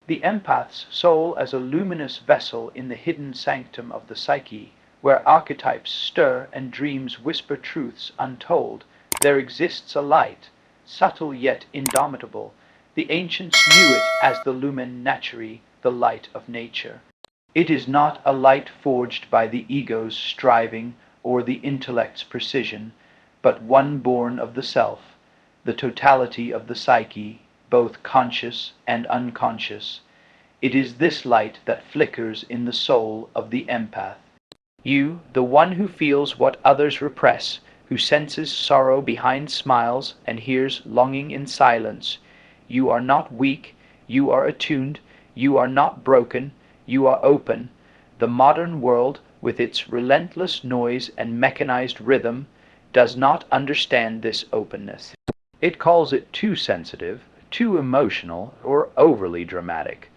The empath's soul as a luminous vessel in the hidden sanctum of the psyche, where archetypes stir and dreams whisper truths untold, there exists a light, subtle yet indomitable. The ancients knew it as the lumen naturae, the light of nature. It is not a light forged by the ego's striving or the intellect's precision, but one born of the self, the totality of the psyche, both conscious and unconscious. It is this light that flickers in the soul of the empath. You, the one who feels what others repress, who senses sorrow behind smiles and hears longing in silence, you are not weak, you are attuned, you are not broken, you are open. The modern world, with its relentless noise and mechanized rhythm, does not understand this openness. It calls it too sensitive, too emotional, or overly dramatic.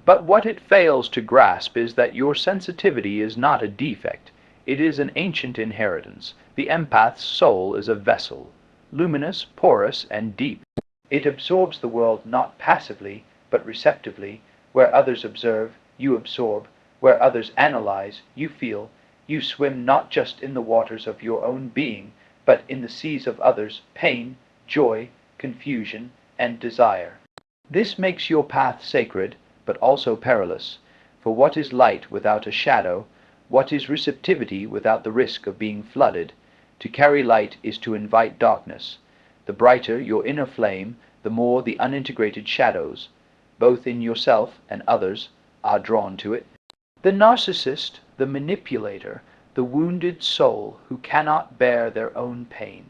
But what it fails to grasp is that your sensitivity is not a defect. It is an ancient inheritance. The empath's soul is a vessel, luminous, porous, and deep. It absorbs the world not passively, but receptively. Where others observe, you absorb. Where others analyze, you feel. You swim not just in the waters of your own being, but in the seas of others' pain, joy, confusion, and desire. This makes your path sacred, but also perilous. For what is light without a shadow? What is receptivity without the risk of being flooded? To carry light is to invite darkness. The brighter your inner flame, the more the unintegrated shadows, both in yourself and others, are drawn to it. The narcissist, the manipulator, the wounded soul who cannot bear their own pain,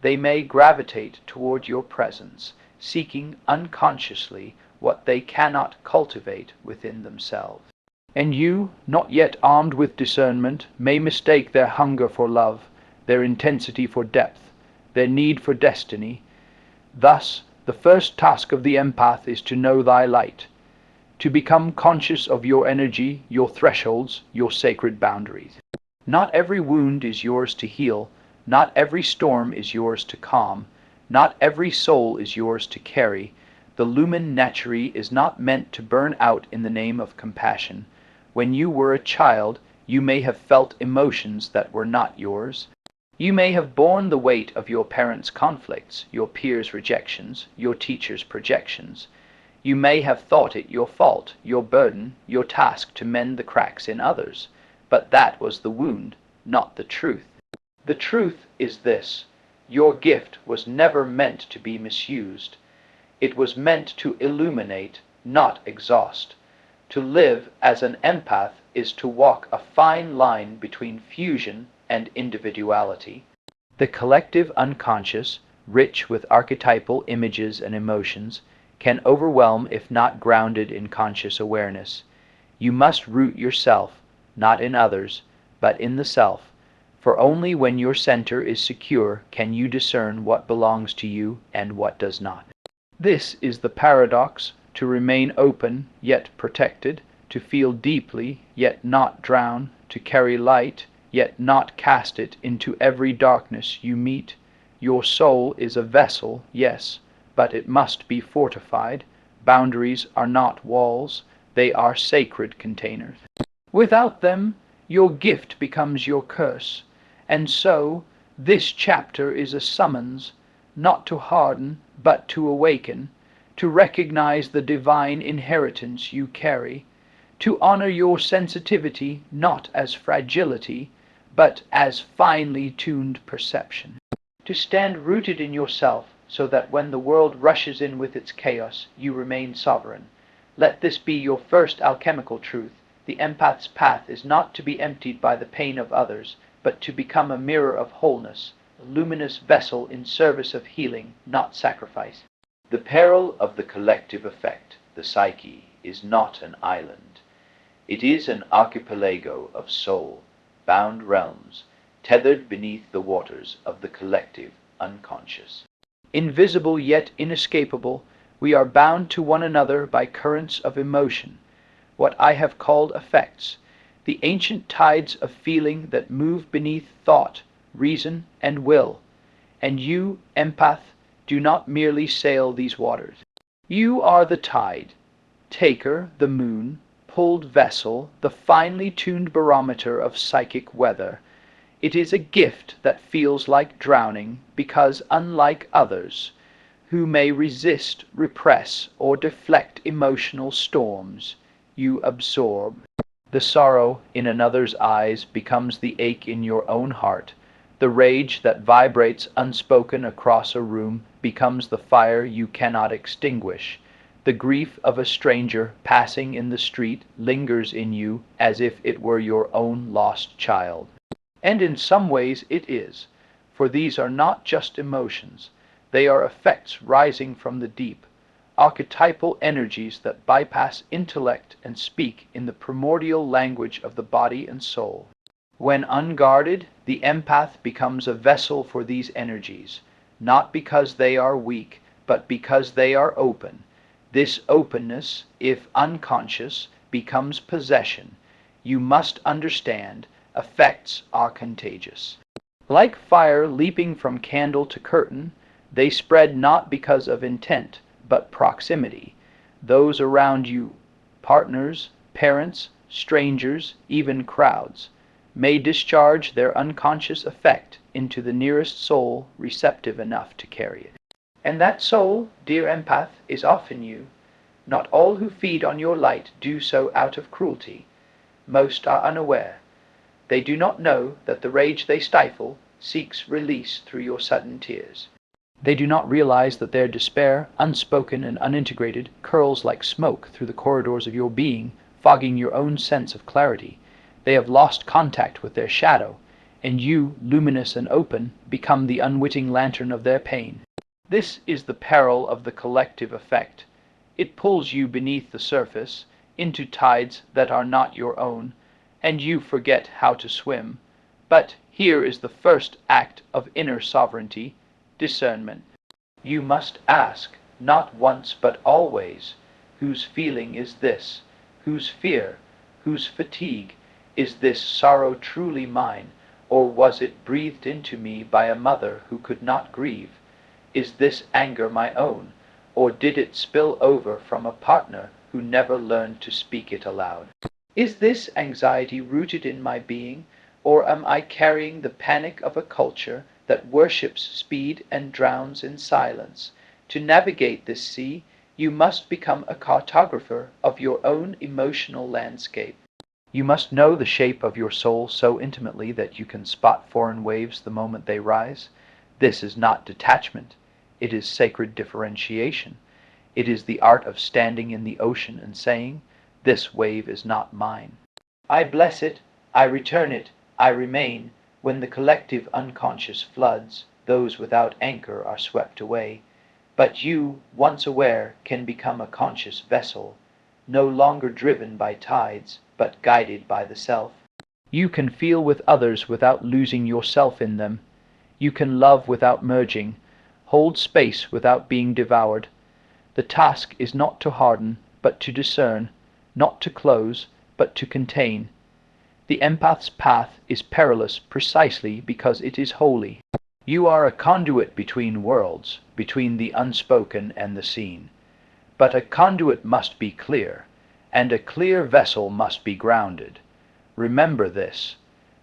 they may gravitate toward your presence, seeking unconsciously what they cannot cultivate within themselves. And you, not yet armed with discernment, may mistake their hunger for love, their intensity for depth, their need for destiny. Thus, the first task of the empath is to know thy light, to become conscious of your energy, your thresholds, your sacred boundaries. Not every wound is yours to heal, not every storm is yours to calm, not every soul is yours to carry. The lumen naturae is not meant to burn out in the name of compassion. When you were a child, you may have felt emotions that were not yours. You may have borne the weight of your parents' conflicts, your peers' rejections, your teachers' projections. You may have thought it your fault, your burden, your task to mend the cracks in others. But that was the wound, not the truth. The truth is this: your gift was never meant to be misused. It was meant to illuminate, not exhaust. To live as an empath is to walk a fine line between fusion and individuality. The collective unconscious, rich with archetypal images and emotions, can overwhelm if not grounded in conscious awareness. You must root yourself, not in others, but in the self, for only when your center is secure can you discern what belongs to you and what does not. This is the paradox: to remain open, yet protected, to feel deeply, yet not drown, to carry light, yet not cast it into every darkness you meet. Your soul is a vessel, yes, but it must be fortified. Boundaries are not walls, they are sacred containers. Without them, your gift becomes your curse. And so, this chapter is a summons, not to harden, but to awaken, to recognize the divine inheritance you carry, to honor your sensitivity not as fragility, but as finely tuned perception, to stand rooted in yourself so that when the world rushes in with its chaos, you remain sovereign. Let this be your first alchemical truth. The empath's path is not to be emptied by the pain of others, but to become a mirror of wholeness, a luminous vessel in service of healing, not sacrifice. The peril of the collective effect, the psyche, is not an island. It is an archipelago of soul-bound realms, tethered beneath the waters of the collective unconscious. Invisible yet inescapable, we are bound to one another by currents of emotion, what I have called affects, the ancient tides of feeling that move beneath thought, reason, and will. And you, empath, do not merely sail these waters. You are the tide, taker, the moon, pulled vessel, the finely tuned barometer of psychic weather. It is a gift that feels like drowning, because unlike others, who may resist, repress, or deflect emotional storms, you absorb. The sorrow in another's eyes becomes the ache in your own heart. The rage that vibrates unspoken across a room becomes the fire you cannot extinguish. The grief of a stranger passing in the street lingers in you as if it were your own lost child. And in some ways it is, for these are not just emotions. They are effects rising from the deep, archetypal energies that bypass intellect and speak in the primordial language of the body and soul. When unguarded, the empath becomes a vessel for these energies, not because they are weak, but because they are open. This openness, if unconscious, becomes possession. You must understand, effects are contagious. Like fire leaping from candle to curtain, they spread not because of intent, but proximity. Those around you, partners, parents, strangers, even crowds, may discharge their unconscious effect into the nearest soul receptive enough to carry it. And that soul, dear empath, is often you. Not all who feed on your light do so out of cruelty. Most are unaware. They do not know that the rage they stifle seeks release through your sudden tears. They do not realize that their despair, unspoken and unintegrated, curls like smoke through the corridors of your being, fogging your own sense of clarity. They have lost contact with their shadow, and you, luminous and open, become the unwitting lantern of their pain. This is the peril of the collective effect. It pulls you beneath the surface, into tides that are not your own, and you forget how to swim. But here is the first act of inner sovereignty, discernment. You must ask, not once but always, whose feeling is this? Whose fear? Whose fatigue? Is this sorrow truly mine, or was it breathed into me by a mother who could not grieve? Is this anger my own, or did it spill over from a partner who never learned to speak it aloud? Is this anxiety rooted in my being, or am I carrying the panic of a culture that worships speed and drowns in silence? To navigate this sea, you must become a cartographer of your own emotional landscape. You must know the shape of your soul so intimately that you can spot foreign waves the moment they rise. This is not detachment. It is sacred differentiation. It is the art of standing in the ocean and saying, "This wave is not mine. I bless it, I return it, I remain." When the collective unconscious floods, those without anchor are swept away. But you, once aware, can become a conscious vessel, no longer driven by tides, but guided by the self. You can feel with others without losing yourself in them. You can love without merging, hold space without being devoured. The task is not to harden, but to discern, not to close, but to contain. The empath's path is perilous precisely because it is holy. You are a conduit between worlds, between the unspoken and the seen. But a conduit must be clear, and a clear vessel must be grounded. Remember this.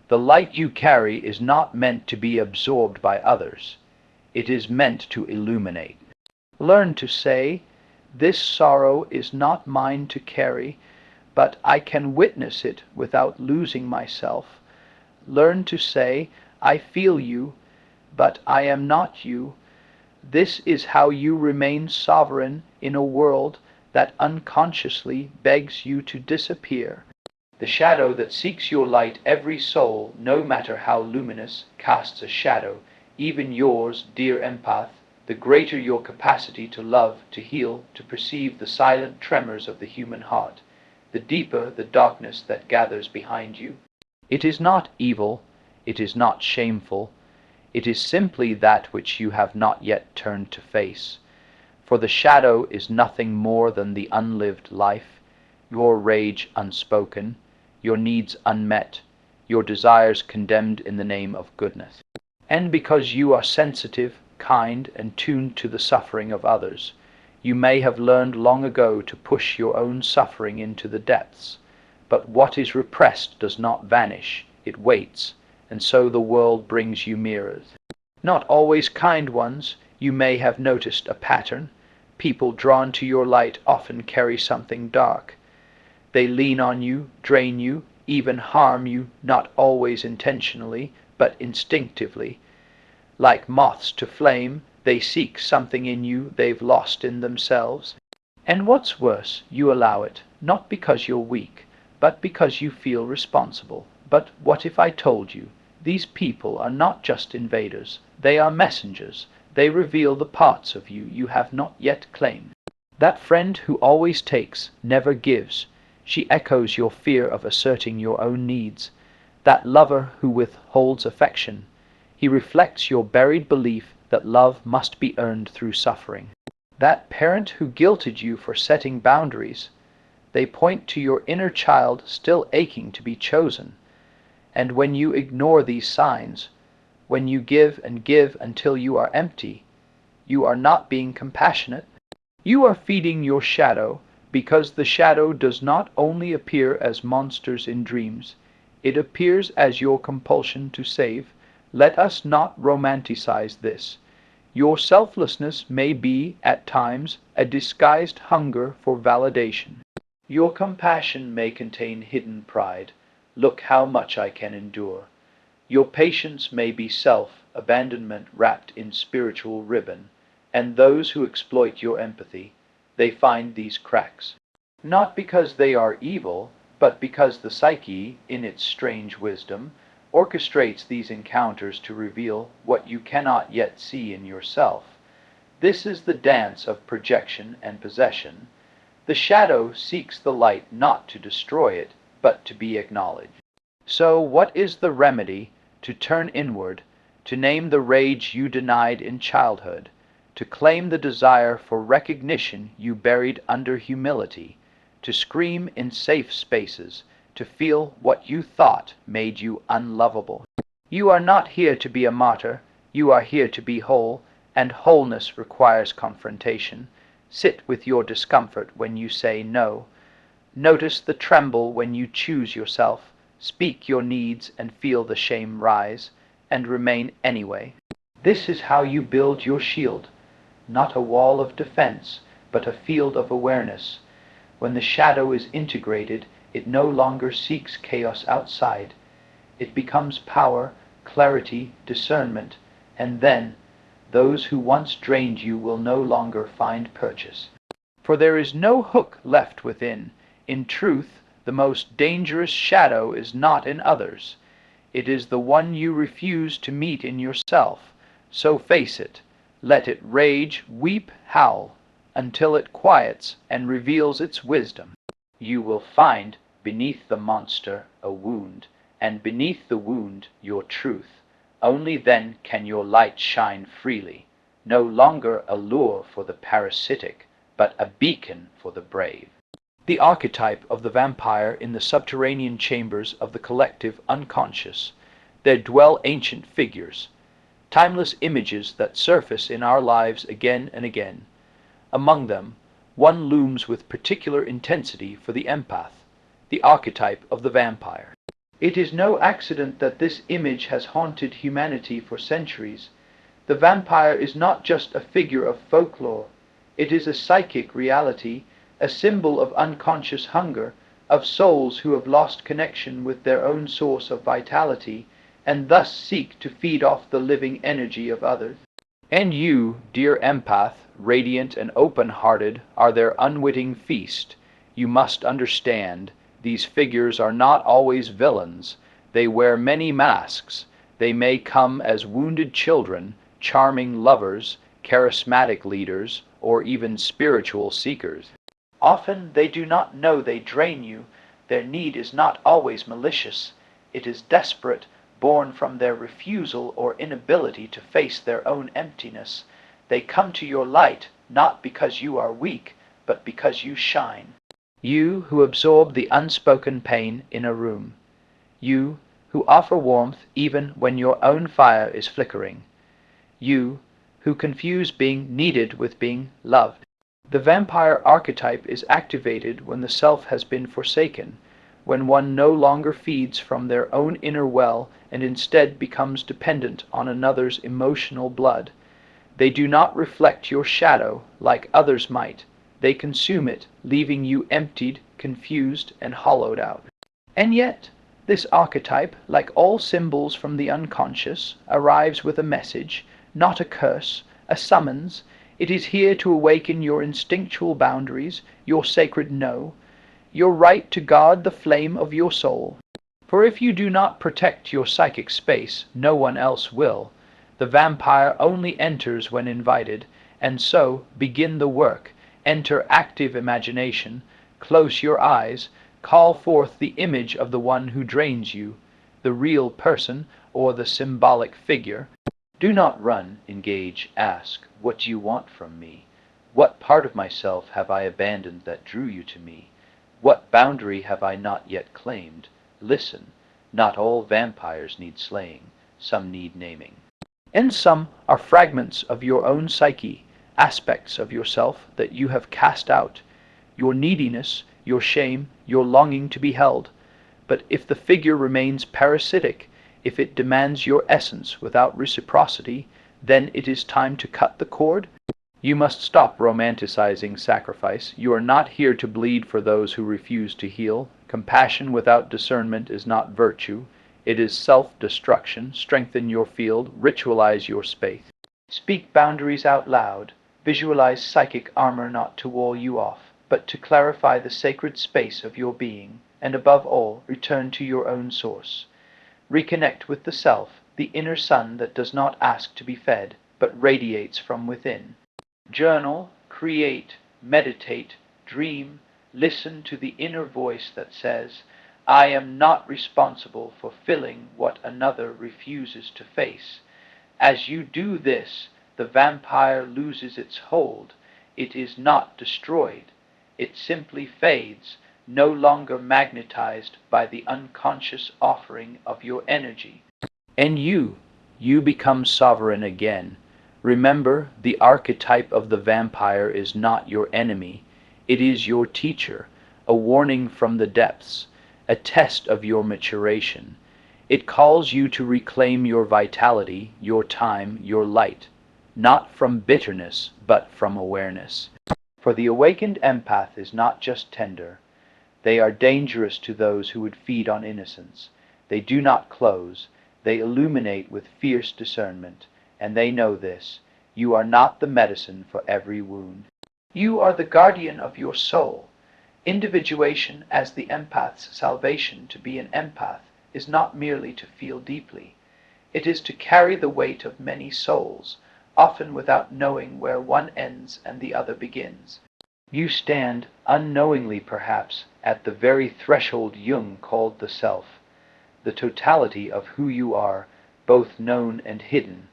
The light you carry is not meant to be absorbed by others. It is meant to illuminate. Learn to say, "This sorrow is not mine to carry, but I can witness it without losing myself." Learn to say, "I feel you, but I am not you." This is how you remain sovereign in a world that unconsciously begs you to disappear. The shadow that seeks your light, every soul, no matter how luminous, casts a shadow, even yours, dear empath. The greater your capacity to love, to heal, to perceive the silent tremors of the human heart, the deeper the darkness that gathers behind you. It is not evil, it is not shameful, it is simply that which you have not yet turned to face. For the shadow is nothing more than the unlived life, your rage unspoken, your needs unmet, your desires condemned in the name of goodness. And because you are sensitive, kind, and tuned to the suffering of others, You may have learned long ago to push your own suffering into the depths, but what is repressed does not vanish, it waits, and so the world brings you mirrors. Not always kind ones, you may have noticed a pattern. People drawn to your light often carry something dark. They lean on you, drain you, even harm you, not always intentionally, but instinctively. Like moths to flame, they seek something in you they've lost in themselves. And what's worse, you allow it, not because you're weak, but because you feel responsible. But what if I told you, these people are not just invaders, they are messengers. They reveal the parts of you you have not yet claimed. That friend who always takes, never gives, she echoes your fear of asserting your own needs. That lover who withholds affection, he reflects your buried belief that love must be earned through suffering. That parent who guilted you for setting boundaries, they point to your inner child still aching to be chosen. And when you ignore these signs, when you give and give until you are empty, you are not being compassionate. You are feeding your shadow, because the shadow does not only appear as monsters in dreams, it appears as your compulsion to save. Let us not romanticize this. Your selflessness may be, at times, a disguised hunger for validation. Your compassion may contain hidden pride. Look how much I can endure. Your patience may be self-abandonment wrapped in spiritual ribbon, and those who exploit your empathy, they find these cracks. Not because they are evil, but because the psyche, in its strange wisdom, orchestrates these encounters to reveal what you cannot yet see in yourself. This is the dance of projection and possession. The shadow seeks the light not to destroy it, but to be acknowledged. So what is the remedy? To turn inward, to name the rage you denied in childhood, to claim the desire for recognition you buried under humility, to scream in safe spaces, to feel what you thought made you unlovable. You are not here to be a martyr, you are here to be whole, and wholeness requires confrontation. Sit with your discomfort when you say no. Notice the tremble when you choose yourself. Speak your needs and feel the shame rise, and remain anyway. This is how you build your shield, not a wall of defense, but a field of awareness. When the shadow is integrated, it no longer seeks chaos outside. It becomes power, clarity, discernment, and then those who once drained you will no longer find purchase. For there is no hook left within. In truth, the most dangerous shadow is not in others. It is the one you refuse to meet in yourself. So face it. Let it rage, weep, howl, until it quiets and reveals its wisdom. You will find beneath the monster a wound, and beneath the wound your truth. Only then can your light shine freely, no longer a lure for the parasitic, but a beacon for the brave. The archetype of the vampire in the subterranean chambers of the collective unconscious. There dwell ancient figures, timeless images that surface in our lives again and again. Among them, one looms with particular intensity for the empath, the archetype of the vampire. It is no accident that this image has haunted humanity for centuries. The vampire is not just a figure of folklore. It is a psychic reality, a symbol of unconscious hunger, of souls who have lost connection with their own source of vitality, and thus seek to feed off the living energy of others. And you, dear empath, radiant and open-hearted, are their unwitting feast. You must understand, these figures are not always villains. They wear many masks. They may come as wounded children, charming lovers, charismatic leaders, or even spiritual seekers. Often they do not know they drain you. Their need is not always malicious. It is desperate, born from their refusal or inability to face their own emptiness. They come to your light, not because you are weak, but because you shine. You who absorb the unspoken pain in a room. You who offer warmth even when your own fire is flickering. You who confuse being needed with being loved. The vampire archetype is activated when the self has been forsaken, when one no longer feeds from their own inner well and instead becomes dependent on another's emotional blood. They do not reflect your shadow like others might. They consume it, leaving you emptied, confused, and hollowed out. And yet, this archetype, like all symbols from the unconscious, arrives with a message, not a curse, a summons. It is here to awaken your instinctual boundaries, your sacred no, your right to guard the flame of your soul. For if you do not protect your psychic space, no one else will. The vampire only enters when invited, and so begin the work. Enter active imagination, close your eyes, call forth the image of the one who drains you, the real person or the symbolic figure. Do not run, engage, ask, what do you want from me? What part of myself have I abandoned that drew you to me? What boundary have I not yet claimed? Listen, not all vampires need slaying, some need naming. And some are fragments of your own psyche, aspects of yourself that you have cast out, your neediness, your shame, your longing to be held. But if the figure remains parasitic, if it demands your essence without reciprocity, then it is time to cut the cord. You must stop romanticizing sacrifice. You are not here to bleed for those who refuse to heal. Compassion without discernment is not virtue. It is self-destruction. Strengthen your field, ritualize your space. Speak boundaries out loud. Visualize psychic armor not to wall you off, but to clarify the sacred space of your being, and above all, return to your own source. Reconnect with the self, the inner sun that does not ask to be fed, but radiates from within. Journal, create, meditate, dream, listen to the inner voice that says, I am not responsible for filling what another refuses to face. As you do this, the vampire loses its hold. It is not destroyed. It simply fades, no longer magnetized by the unconscious offering of your energy. And you become sovereign again. Remember, the archetype of the vampire is not your enemy. It is your teacher, a warning from the depths, a test of your maturation. It calls you to reclaim your vitality, your time, your light, not from bitterness, but from awareness. For the awakened empath is not just tender. They are dangerous to those who would feed on innocence. They do not close. They illuminate with fierce discernment, and they know this. You are not the medicine for every wound. You are the guardian of your soul. Individuation as the empath's salvation. To be an empath is not merely to feel deeply. It is to carry the weight of many souls, often without knowing where one ends and the other begins. You stand, unknowingly perhaps, at the very threshold Jung called the self, the totality of who you are, both known and hidden.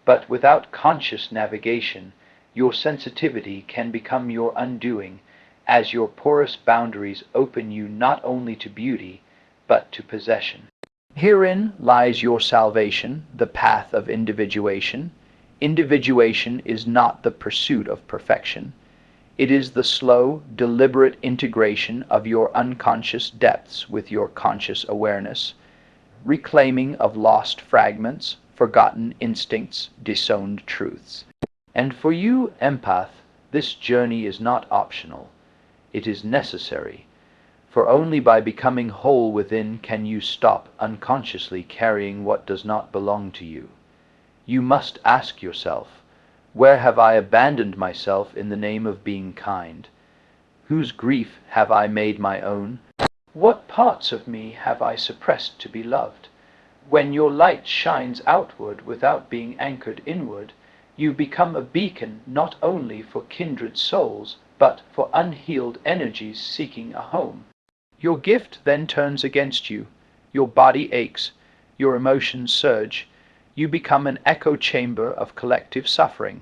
But without conscious navigation, your sensitivity can become your undoing, as your porous boundaries open you not only to beauty, but to possession. Herein lies your salvation, the path of individuation. Individuation is not the pursuit of perfection. It is the slow, deliberate integration of your unconscious depths with your conscious awareness, reclaiming of lost fragments, forgotten instincts, disowned truths. And for you, empath, this journey is not optional. It is necessary. For only by becoming whole within can you stop unconsciously carrying what does not belong to you. You must ask yourself, where have I abandoned myself in the name of being kind? Whose grief have I made my own? What parts of me have I suppressed to be loved? When your light shines outward without being anchored inward, you become a beacon not only for kindred souls, but for unhealed energies seeking a home. Your gift then turns against you. Your body aches. Your emotions surge. You become an echo chamber of collective suffering.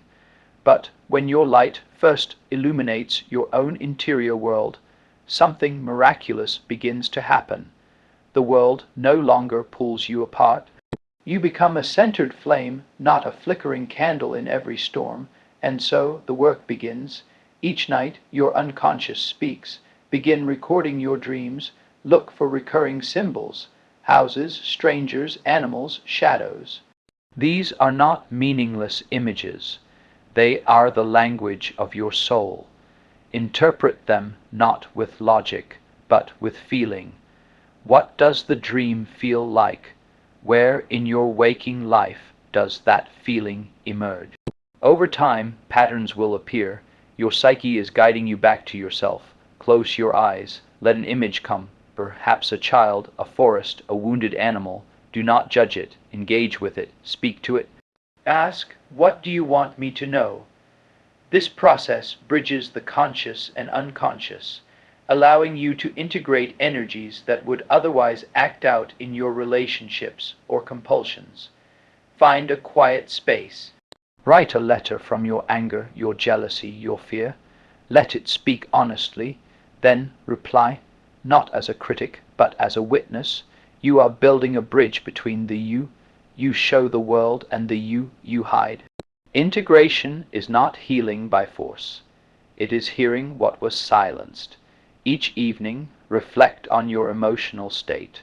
But when your light first illuminates your own interior world, something miraculous begins to happen. The world no longer pulls you apart. You become a centered flame, not a flickering candle in every storm, and so the work begins. Each night your unconscious speaks. Begin recording your dreams. Look for recurring symbols: houses, strangers, animals, shadows. These are not meaningless images. They are the language of your soul. Interpret them not with logic, but with feeling. What does the dream feel like? Where in your waking life does that feeling emerge? Over time, patterns will appear. Your psyche is guiding you back to yourself. Close your eyes. Let an image come. Perhaps a child, a forest, a wounded animal. Do not judge it. Engage with it. Speak to it. Ask, what do you want me to know? This process bridges the conscious and unconscious, allowing you to integrate energies that would otherwise act out in your relationships or compulsions. Find a quiet space. Write a letter from your anger, your jealousy, your fear. Let it speak honestly. Then reply, not as a critic, but as a witness. You are building a bridge between the you show the world, and the you hide. Integration is not healing by force. It is hearing what was silenced. Each evening, reflect on your emotional state.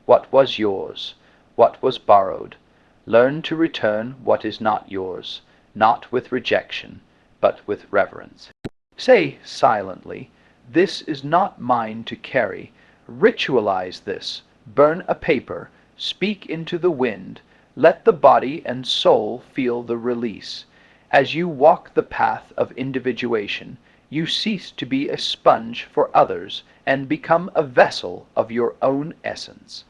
What was yours? What was borrowed? Learn to return what is not yours, not with rejection, but with reverence. Say silently, "This is not mine to carry." Ritualize this. Burn a paper. Speak into the wind. Let the body and soul feel the release. As you walk the path of individuation, you cease to be a sponge for others and become a vessel of your own essence.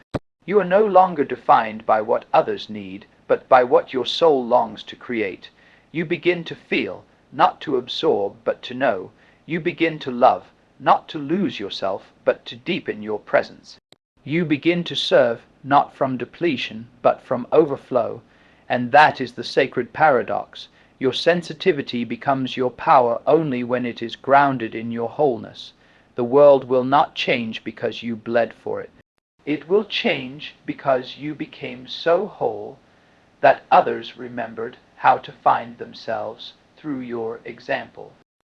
You are no longer defined by what others need, but by what your soul longs to create. You begin to feel, not to absorb, but to know. You begin to love, not to lose yourself, but to deepen your presence. You begin to serve, not from depletion, but from overflow. And that is the sacred paradox. Your sensitivity becomes your power only when it is grounded in your wholeness. The world will not change because you bled for it. It will change because you became so whole that others remembered how to find themselves through your example.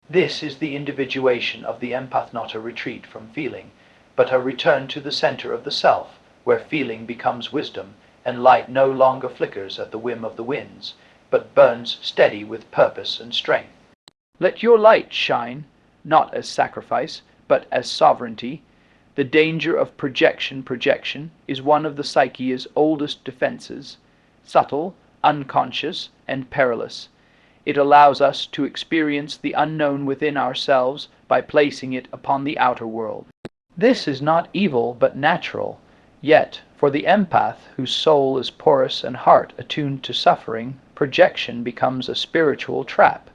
This is the individuation of the empath, not a retreat from feeling, but a return to the center of the self, where feeling becomes wisdom, and light no longer flickers at the whim of the winds, but burns steady with purpose and strength. Let your light shine, not as sacrifice, but as sovereignty. The danger of projection is one of the psyche's oldest defenses, subtle, unconscious, and perilous. It allows us to experience the unknown within ourselves by placing it upon the outer world. This is not evil, but natural. Yet, for the empath, whose soul is porous and heart attuned to suffering, projection becomes a spiritual trap.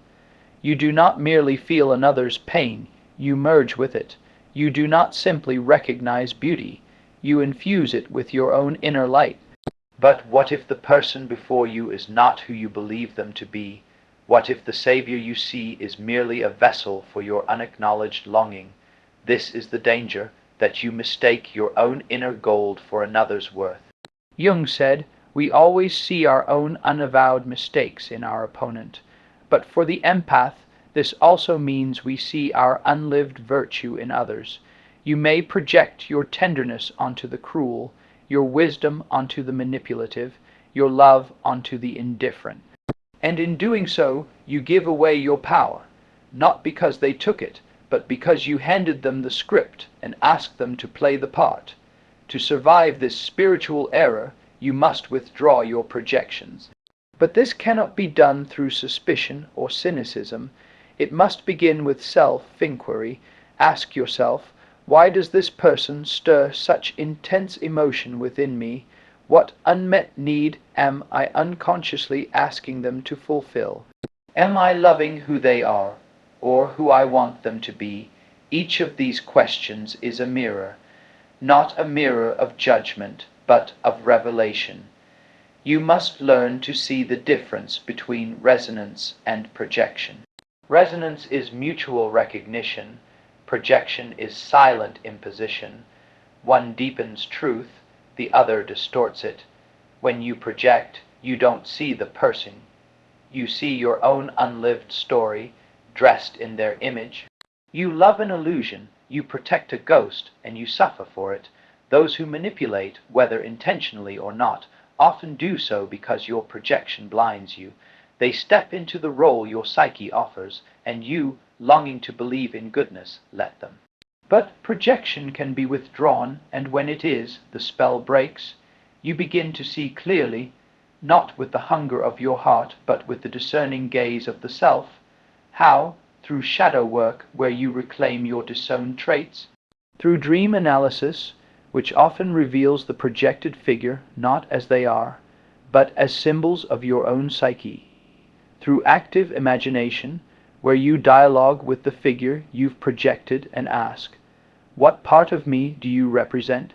You do not merely feel another's pain, you merge with it. You do not simply recognize beauty, you infuse it with your own inner light. But what if the person before you is not who you believe them to be? What if the Savior you see is merely a vessel for your unacknowledged longing? This is the danger, that you mistake your own inner gold for another's worth. Jung said, "We always see our own unavowed mistakes in our opponent." But for the empath, this also means we see our unlived virtue in others. You may project your tenderness onto the cruel, your wisdom onto the manipulative, your love onto the indifferent. And in doing so, you give away your power, not because they took it, but because you handed them the script and asked them to play the part. To survive this spiritual error, you must withdraw your projections. But this cannot be done through suspicion or cynicism. It must begin with self-inquiry. Ask yourself, why does this person stir such intense emotion within me? What unmet need am I unconsciously asking them to fulfill? Am I loving who they are, or who I want them to be? Each of these questions is a mirror, not a mirror of judgment, but of revelation. You must learn to see the difference between resonance and projection. Resonance is mutual recognition. Projection is silent imposition. One deepens truth, the other distorts it. When you project, you don't see the person. You see your own unlived story. dressed in their image. You love an illusion, you protect a ghost, and you suffer for it. Those who manipulate, whether intentionally or not, often do so because your projection blinds you. They step into the role your psyche offers, and you, longing to believe in goodness, let them. But projection can be withdrawn, and when it is, the spell breaks. You begin to see clearly, not with the hunger of your heart, but with the discerning gaze of the self, how, through shadow work where you reclaim your disowned traits, through dream analysis, which often reveals the projected figure not as they are, but as symbols of your own psyche, through active imagination, where you dialogue with the figure you've projected and ask, "What part of me do you represent?"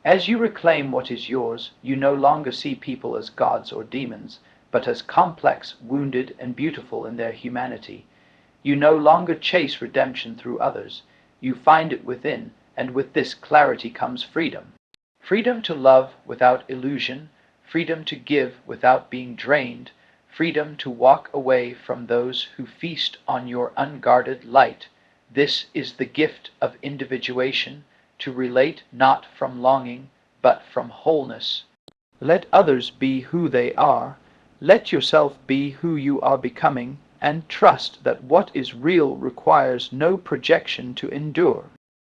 As you reclaim what is yours, you no longer see people as gods or demons, but as complex, wounded, and beautiful in their humanity. You no longer chase redemption through others. You find it within, and with this clarity comes freedom. Freedom to love without illusion, freedom to give without being drained, freedom to walk away from those who feast on your unguarded light. This is the gift of individuation, to relate not from longing, but from wholeness. Let others be who they are, let yourself be who you are becoming, and trust that what is real requires no projection to endure.